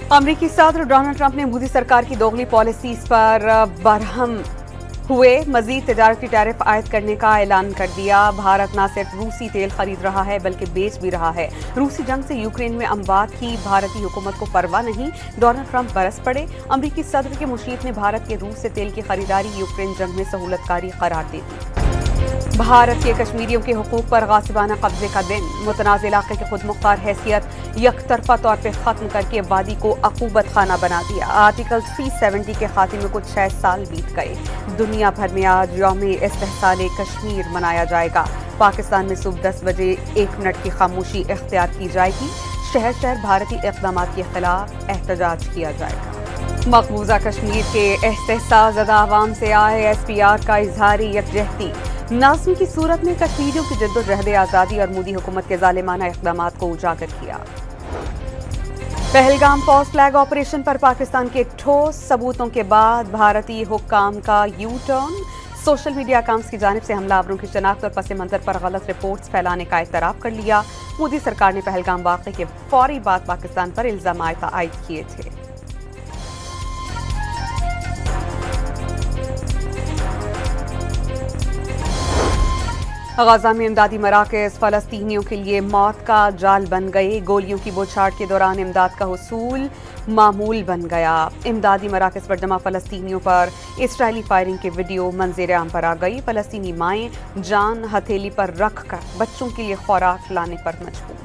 अमरीकी सदर Donald Trump ने मोदी सरकार की दोगली पॉलिसीज पर बरहम हुए। मजीद तिजारती टैरिफ आयद करने का ऐलान कर दिया। भारत न सिर्फ रूसी तेल खरीद रहा है बल्कि बेच भी रहा है। रूसी जंग से यूक्रेन में अमवात की भारतीय हुकूमत को परवाह नहीं, डोनाल्ड ट्रंप बरस पड़े। अमरीकी सदर के मुशीर ने भारत के रूस से तेल की खरीदारी यूक्रेन जंग में सहूलतकारी करार दे दी। भारत के कश्मीरियों के हुकूक पर गासिबाना कब्जे का दिन। मुतनाज़ इलाके की खुद मुख्तार हैसियत यकतरफा तौर पर खत्म करके वादी को अकूबत खाना बना दिया। आर्टिकल 370 के खात्मे को 6 साल बीत गए। दुनिया भर में आज यौम इस्तेहसाल कश्मीर मनाया जाएगा। पाकिस्तान में सुबह 10 बजे 1 मिनट की खामोशी इख्तियार की जाएगी। शहर शहर भारतीय इक़दामात के खिलाफ एहतजाज किया जाएगा। मकबूजा कश्मीर के इस्तेहसालज़दा अवाम से ISPR का इजहारी यकजहती। नाज़्म की सूरत में कश्मीरियों की जद्दोजहद आज़ादी और मोदी हुकूमत के ज़ालिमाना इक़दामात को उजागर किया। पहलगाम फॉल्स फ्लैग ऑपरेशन पर पाकिस्तान के ठोस सबूतों के बाद भारतीय हुक्काम का U turn. Social media accounts की जानिब से हमलावरों की शनाख्त और पस मंजर पर गलत रिपोर्ट्स फैलाने का एतराफ़ कर लिया। मोदी सरकार ने पहलगाम वाक़े के फौरी बाद पाकिस्तान पर इल्ज़ाम आयद किए थे। गजा में इमदादी मराकज़ फ़लस्तीनियों के लिए मौत का जाल बन गए। गोलियों की बौछार के दौरान इमदाद का हुसूल मामूल बन गया। इमदादी मराकज़ पर जमा फ़लस्तीनियों पर इस्राइली फायरिंग के वीडियो मंज़र आम पर आ गई। फ़लस्तीनी माएँ जान हथेली पर रख कर बच्चों के लिए खुराक लाने पर मजबूर।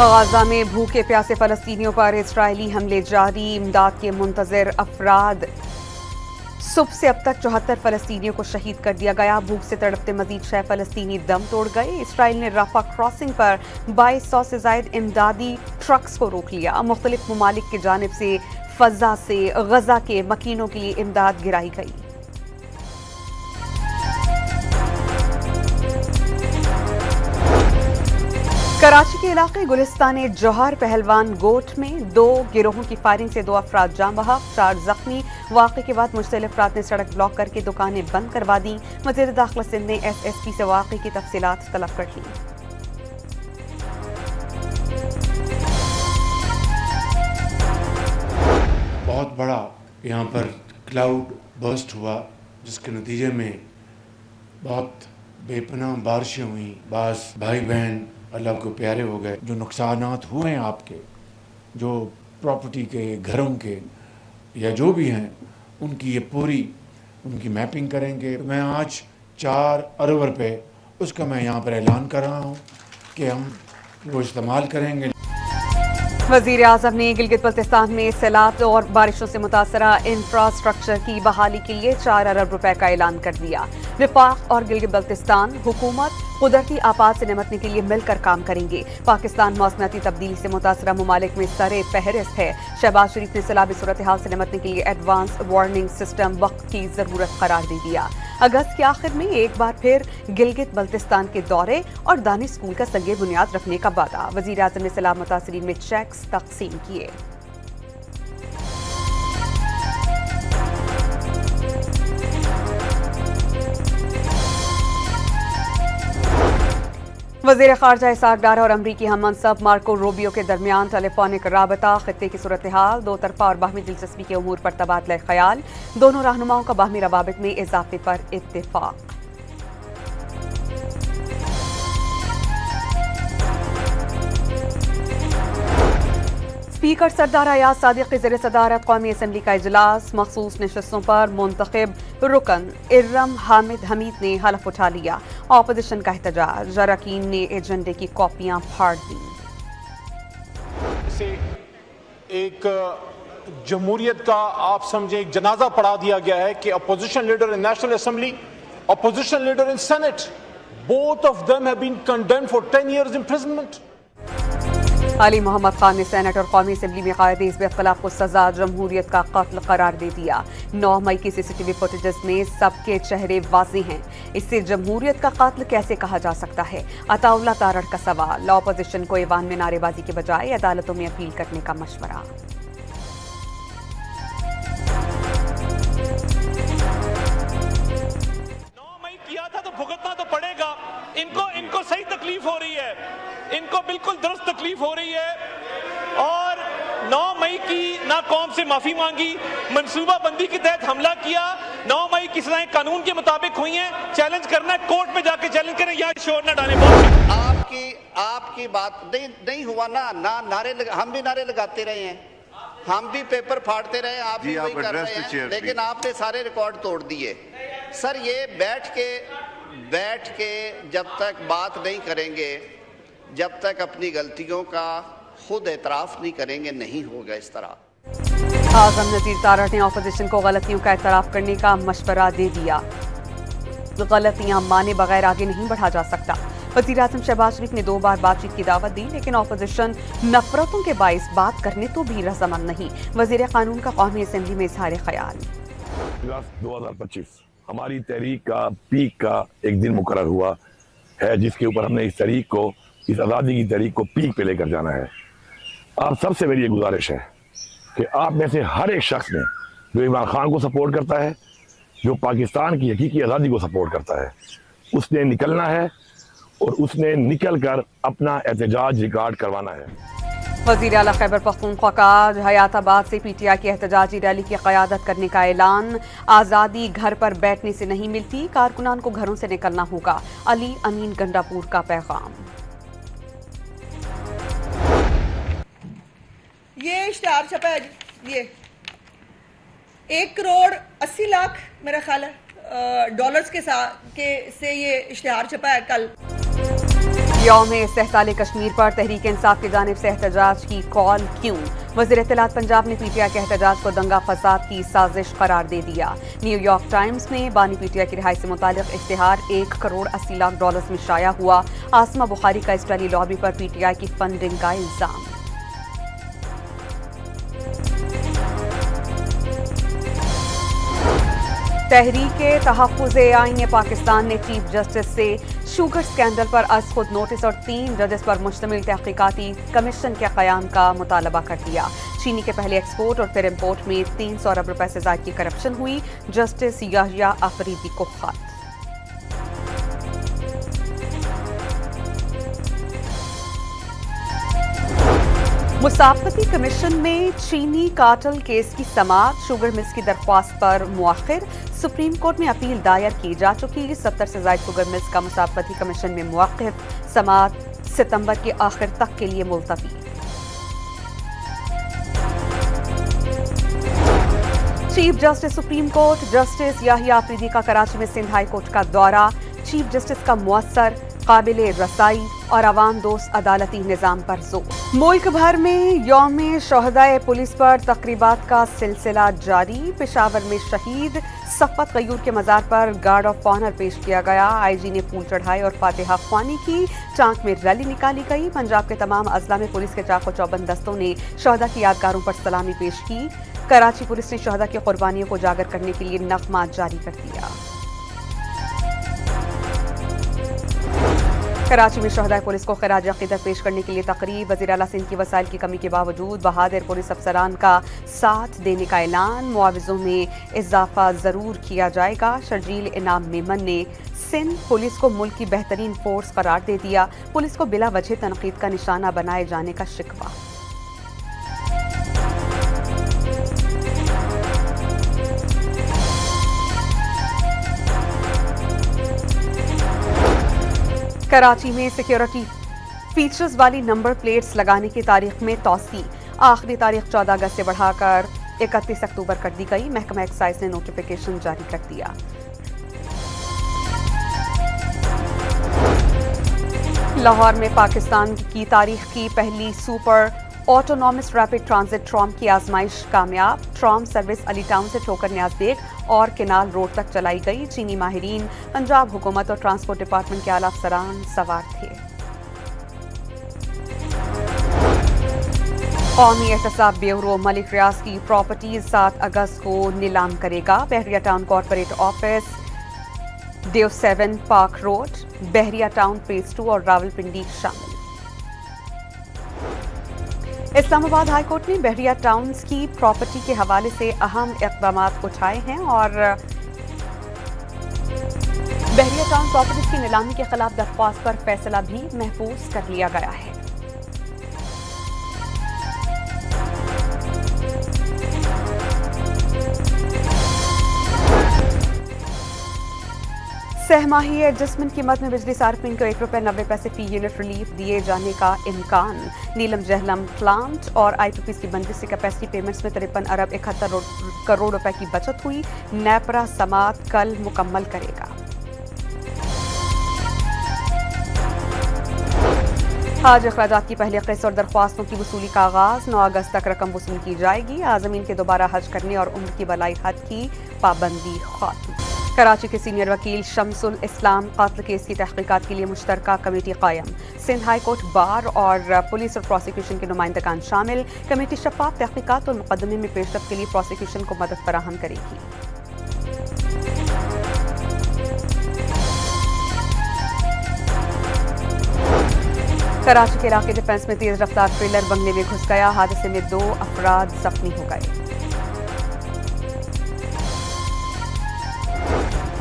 गजा में भूखे प्यासे फ़लस्तीनियों पर इस्राइली हमले जारी। इमदाद के मुंतज़िर अफराद। सुबह से अब तक 74 फ़लस्तीनियों को शहीद कर दिया गया। भूख से तड़पते मजीद 6 फ़लस्तीनी दम तोड़ गए। इसराइल ने राफा क्रॉसिंग पर 2200 से ज़ायद इमदादी ट्रक्स को रोक लिया। मुख्तलिफ ममालिक की जानिब से फ़ज़ा से गजा के मकीनों के लिए इमदाद गिराई गई। कराची के इलाके गुलिस्तान जौहर पहलवान गोट में 2 गिरोहों की फायरिंग से 2 अफराद जान बहक, 4 जख्मी। वाक़े के बाद मुख्तलिफ अफराद ने सड़क ब्लॉक करके दुकानें बंद करवा दी। वज़ीर दाखिला सिंध ने SSP से वाक़े की तफसीलात तलब कर ली। बहुत बड़ा यहाँ पर क्लाउड बर्स्ट हुआ, जिसके नतीजे में बहुत बेपनाह बारिशें हुई। बास भाई बहन अल्लाह को प्यारे हो गए। जो नुकसानात हुए हैं आपके, जो प्रॉपर्टी के, घरों के या जो भी हैं, उनकी ये पूरी उनकी मैपिंग करेंगे। मैं आज 4 अरब रुपए उसका मैं यहाँ पर ऐलान कर रहा हूँ कि हम वो इस्तेमाल करेंगे। वज़ीर आज़म ने गिलगित बल्तिस्तान में सैलाब और बारिशों से मुतासरा इंफ्रास्ट्रक्चर की बहाली के लिए 4 अरब रुपए का ऐलान कर दिया। विफाक और गिलगित बल्तिस्तान हुकूमत कुदरती आफात से निपटने के लिए मिलकर काम करेंगे। पाकिस्तान मौसमियाती तब्दीली से मुतासरा ममालिक में सरे फहरिस्त है। शहबाज शरीफ ने सैलाबी सूरत हाल से निपटने के लिए एडवांस वार्निंग सिस्टम वक्त की ज़रूरत करार दे दिया। अगस्त के आखिर में एक बार फिर गिलगित बल्तिस्तान के दौरे और दानिश स्कूल का संगे बुनियाद रखने का वादा। वज़ीर आज़म ने सैलाब मुतासरीन में चेक्स तक़सीम किए। वज़ीर ख़ारजा इसाक डार और अमरीकी हम मनसब मार्को रूबियो के दरमियान टेलीफोनिक राबता, खित्ते की सूरत हाल, 2 तरफ़ा और बाहमी दिलचस्पी के उमूर पर तबादला ख्याल। दोनों रहनुमाओं का बाहमी रवाबित में इजाफे पर इत्तेफाक। स्पीकर सरदार अयाज सादिक की ज़ेर सदारत कौमी असम्बली का इजलास। मखसूस नशस्तों पर मुंतखब रुकन इर्रम हामिद हमीद ने हलफ उठा लिया। ऑपोजिशन का एहतजाज, अरकान ने एजेंडे की कॉपियां फाड़ दी। इसे एक जमहूरियत का आप समझे एक जनाजा पढ़ा दिया गया है कि opposition leader in national assembly, opposition leader in senate, both of them have been condemned for 10 years imprisonment। Ali Mohammad Khan ने सेनेट और कौमी असम्बली में कायदे हिज़्ब इख्तिलाफ को सजा जमहूरियत का कत्ल करार दे दिया। 9 मई की CCTV फुटेजेस में सबके चेहरे वाज़ेह हैं, इससे जमहूरियत का कत्ल कैसे कहा जा सकता है? अताउल्ला तारड़ का सवाल। ऑपोजिशन को ईवान में नारेबाजी के बजाय अदालतों में अपील करने का मशवरा। 9 मई किया था तो भुगतना तो पड़ेगा। इनको सही तकलीफ हो रही है, इनको बिल्कुल दुरुस्त तकलीफ हो रही है। और 9 मई की ना कौम से माफी मांगी, मनसूबा बंदी के तहत हमला किया। 9 मई की सजाएं कानून के मुताबिक हुई हैं। चैलेंज करना है, कोर्ट में जाके चैलेंज करें या शोर ना डालें। आपकी बात नहीं हुआ ना नारे हम भी नारे लगाते रहे हैं, हम भी पेपर फाड़ते रहे, आप भी वही कर रहे हैं, लेकिन आपने सारे रिकॉर्ड तोड़ दिए। सर ये बैठ के जब तक बात नहीं करेंगे, जब तक अपनी गलतियों का खुद एतराफ नहीं करेंगे, नहीं होगा इस तरह। आज़म नज़ीर तारड़ ने ऑपोजिशन को गलतियों का एतराफ करने का मशवरा दे दिया। गलतियां माने बगैर आगे नहीं बढ़ा जा सकता। वज़ीर आज़म शहबाज शरीफ ने 2 बार बातचीत की दावत दी, लेकिन ऑपोजिशन नफरतों के बाइस बात करने तो भी रज़ामंद नहीं। वज़ीर कानून का कौमी असम्बली में इज़हार ख्याल। 2025 हमारी तहरीक का पीक का एक दिन मुकर्रर हुआ है, जिसके ऊपर हमने इस आज़ादी की तहरीक को पीक पे लेकर जाना है। आप सबसे मेरी ये गुजारिश है कि आप में से हर एक शख्स ने जो इमरान खान को सपोर्ट करता है, जो पाकिस्तान की हकीकी आज़ादी को सपोर्ट करता है, उसने निकलना है और उसने निकल कर अपना एहतजाज रिकॉर्ड करवाना है। वज़ीर आला खैबर पख्तूनख्वा का हयाताबाद से PTI की एहतजाजी रैली की क़यादत करने का ऐलान। आज़ादी घर पर बैठने से नहीं मिलती, कारकुनान को घरों से निकलना होगा। अली अमीन गंडापुर का पैगाम। ये इश्तिहार छपा है, ये 1 करोड़ 80 लाख मेरा ख्याल है डॉलर्स के साथ से ये इश्तिहार छपा है कल। यौम इस्तेहसाल कश्मीर पर तहरीक इंसाफ की जानिब से एहतजाज की कॉल क्यों? वज़ीर इत्तलात पंजाब ने PTI के एहतजाज को दंगा फसाद की साजिश करार दे दिया। न्यूयॉर्क टाइम्स में बानी PTI की रिहाई से मुतालिक इश्तिहार 1 करोड़ 80 लाख डॉलर्स में शाया हुआ। आसमा बुखारी का इसराइली लॉबी पर PTI की फंडिंग का इल्जाम। तहरीके तहफ़्फ़ुज़े आईन पाकिस्तान ने चीफ जस्टिस से शुगर स्कैंडल पर अज खुद नोटिस और 3 जजेस पर मुश्तमिल तहक़ीक़ाती कमीशन के क़याम का मुतालबा कर दिया। चीनी के पहले एक्सपोर्ट और फिर इम्पोर्ट में 300 अरब रुपए से ज़ायद की करप्शन हुई। जस्टिस याहिया अफरीदी को खत। मुसाफ़ती कमीशन में चीनी काटल केस की समाअत, शुगर मिल्स की दरख्वास्त पर मुअख्खर। सुप्रीम कोर्ट में अपील दायर की जा चुकी। 70 से ज़ायद शुगर मिल्स का मुसाफ़ती कमीशन में मुअख्खर। समाअत सितंबर के आखिर तक के लिए मुलतवी। Chief justice supreme court justice Yahya Afridi का कराची में सिंध हाई कोर्ट का दौरा। चीफ जस्टिस का मुअस्सर, काबिले रसाई और अवाम दोस्त अदालती निज़ाम पर जोर। मुल्क भर में यौम शोहदाए पुलिस पर तकरीबात का सिलसिला जारी। पेशावर में शहीद सफ़त गयूर के मज़ार पर गार्ड ऑफ ऑनर पेश किया गया। IG ने फूल चढ़ाए और फातिहा ख्वानी की। टांक में रैली निकाली गई। पंजाब के तमाम अजला में पुलिस के चाको चौबंद दस्तों ने शोहदा की यादगारों पर सलामी पेश की। कराची पुलिस ने शोहदा की कुर्बानियों को उजागर करने के लिए नगमा जारी कर दिया। कराची में शोहदाए पुलिस को खिराज अक़ीदत पेश करने के लिए तकरीब। वज़ीर आला सिंध की वसाइल की कमी के बावजूद बहादुर पुलिस अफसरान का साथ देने का ऐलान। मुआवज़ों में इजाफा ज़रूर किया जाएगा। शर्जील इनाम मेमन ने सिंध पुलिस को मुल्क की बेहतरीन फोर्स करार दे दिया। पुलिस को बिला वजह तनकीद का निशाना बनाए जाने का शिकवा। कराची में सिक्योरिटी फीचर्स वाली नंबर प्लेट्स लगाने की तारीख में तौसी। आखिरी तारीख 14 अगस्त से बढ़ाकर 31 अक्टूबर कर दी गई। महकमा एक्साइज ने नोटिफिकेशन जारी कर दिया। लाहौर में पाकिस्तान की तारीख की पहली सुपर ऑटोनॉमस रैपिड ट्रांजिट ट्रॉम की आजमाइश कामयाब। ट्रॉम सर्विस अली टाउन से ठोकर न्याज बेग और केनाल रोड तक चलाई गई। चीनी माहिरीन, पंजाब हुकूमत और ट्रांसपोर्ट डिपार्टमेंट के आला अफसरान सवार थे। कौमी एहतसाब ब्यूरो मलिक रियाज की प्रॉपर्टीज 7 अगस्त को नीलाम करेगा। बहरिया टाउन कॉर्पोरेट ऑफिस, देव 7 पार्क रोड, बहरिया टाउन फेज 2 और रावलपिंडी शामिल। इस्लामाबाद हाईकोर्ट ने बहरिया टाउन्स की प्रॉपर्टी के हवाले से अहम इक़दाम उठाए हैं और बहरिया टाउन प्रॉपर्टीज की नीलामी के खिलाफ दरख्वास्त पर फैसला भी महफूज कर लिया गया है। सहमाही एडजस्टमेंट कीमत में बिजली सार्फिन को ₹1.90 फी यूनिट रिलीफ दिए जाने का इम्कान। नीलम जहलम प्लांट और IPPs की बंदिश से कैपेसिटी पेमेंट्स में 53 अरब 71 करोड़ रुपए की बचत हुई। नेपरा समात कल मुकम्मल करेगा। आज अखराजात की पहली किस्त और दरख्वास्तों की वसूली का आगाज। 9 अगस्त तक रकम वसूल की जाएगी। आज़मीन के दोबारा हज करने और उम्र की बलाई हद की पाबंदी खत्म। कराची के सीनियर वकील शमसुल इस्लाम कातल केस की तहकीकात के लिए मुश्तरका कमेटी कायम। सिंध हाई कोर्ट बार और पुलिस और प्रोसिक्यूशन के नुमाइंदगान शामिल। कमेटी शफाफ तहकीकात और मुकदमे में पेशरफ्त के लिए प्रोसिक्यूशन को मदद फराहम करेगी। कराची के इलाके डिफेंस में तेज रफ्तार ट्रेलर बंगले में घुस गया। हादसे में 2 अफराद जख्मी हो गए।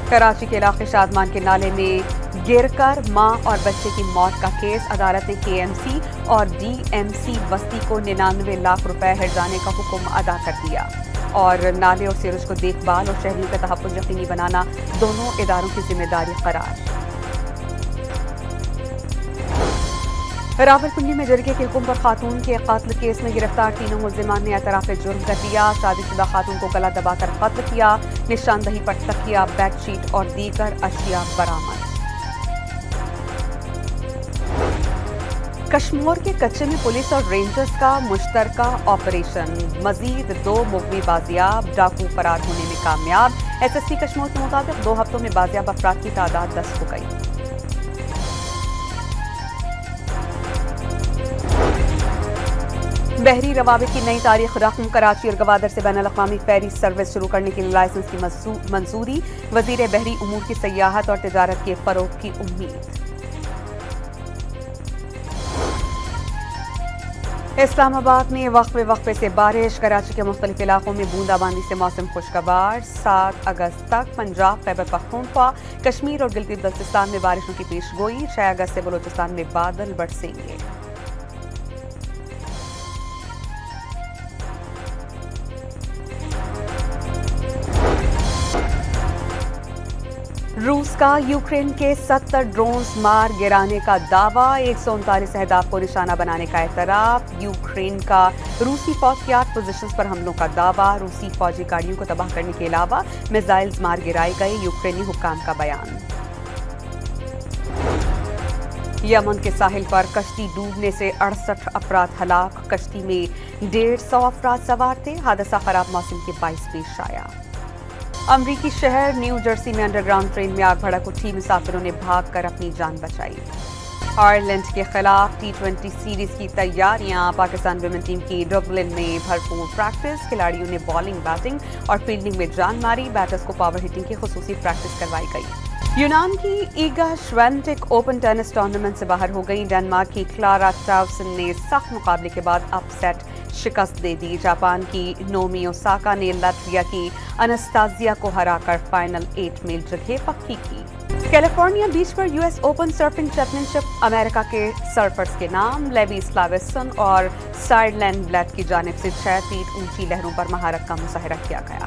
कराची के इलाके शादमान के नाले में गिरकर मां और बच्चे की मौत का केस। अदालत ने KMC और DMC बस्ती को 99 लाख रुपए हर्जाने का हुक्म अदा कर दिया और नाले और सीवरेज को देखभाल और शहरियों का तहफ़्फ़ुज़ यकीनी बनाना दोनों इदारों की जिम्मेदारी करार। रावलपिंडी में जरगे के हुक्म पर खातून के कत्ल केस में गिरफ्तार 3 मुल्जिमान ने एतराफ़ जुर्म कर दिया। शादीशुदा खातून को गला दबाकर कत्ल किया। निशानदही पर तकिया, बेडशीट और दीगर अशिया बरामद। कश्मीर के कच्चे में पुलिस और रेंजर्स का मुश्तरका ऑपरेशन। मजीद 2 मुगवी बाजियाब, डाकू फरार होने में कामयाब। SSP कश्मीर के मुताबिक 2 हफ्तों में बाजियाब अफराद की तादाद 10 हो गई। बहरी रवाबित की नई तारीख रकम। कराची और गवादर से बैनुल-अक़वामी फेरी सर्विस शुरू करने के लिए लाइसेंस की मंजूरी। वजीर बहरी उमूर की सयाहत और तिजारत के फरोग की उम्मीद। इस्लामाबाद में वक्फे से बारिश। कराची के मुख्तलिफ इलाकों में बूंदाबांदी से मौसम खुशगवार। 7 अगस्त तक पंजाब, खैबर पख्तूनख्वा, कश्मीर और गिलगित बल्तिस्तान में बारिशों की पेशगोई। 6 अगस्त से बलोचिस्तान में बादल बरसेंगे। रूस का यूक्रेन के 70 ड्रोन्स मार गिराने का दावा। 139 अहदाफ को निशाना बनाने का एतराफ। यूक्रेन का रूसी फौज की 8 पोजीशंस पर हमलों का दावा। रूसी फौजी गाड़ियों को तबाह करने के अलावा मिसाइल्स मार गिराए गए। यूक्रेनी हुक्काम का बयान। यमन के साहिल पर कश्ती डूबने से 68 अफराद हलाक। कश्ती में 150 अफराद सवार थे। हादसा खराब मौसम के बाइस पेश आया। अमरीकी शहर न्यू जर्सी में अंडरग्राउंड ट्रेन में आग भड़क उठी। मुसाफिरों ने भागकर अपनी जान बचाई। आयरलैंड के खिलाफ T20 सीरीज की तैयारियां। पाकिस्तान विमेन टीम की डबलिन में भरपूर प्रैक्टिस। खिलाड़ियों ने बॉलिंग, बैटिंग और फील्डिंग में जान मारी। बैटर्स को पावर हिटिंग की खुसूसी प्रैक्टिस करवाई गई। यूनान की ईगा श्वेंटेक ओपन टेनिस टूर्नामेंट से बाहर हो गई। डेनमार्क की क्लारा टाउसन ने सख्त मुकाबले के बाद अपसेट शिकस्त दे दी। जापान की नोमी ओसाका ने लातविया की अनास्तासिया को हराकर फाइनल 8 में जगह पक्की की। कैलिफोर्निया बीच पर US open surfing championship America के सर्फर्स के नाम। लेवी स्लावेसन और साइडलैंड ब्लैट की जानिब से 6 फीट ऊंची लहरों पर महारत का मुजाहरा किया गया।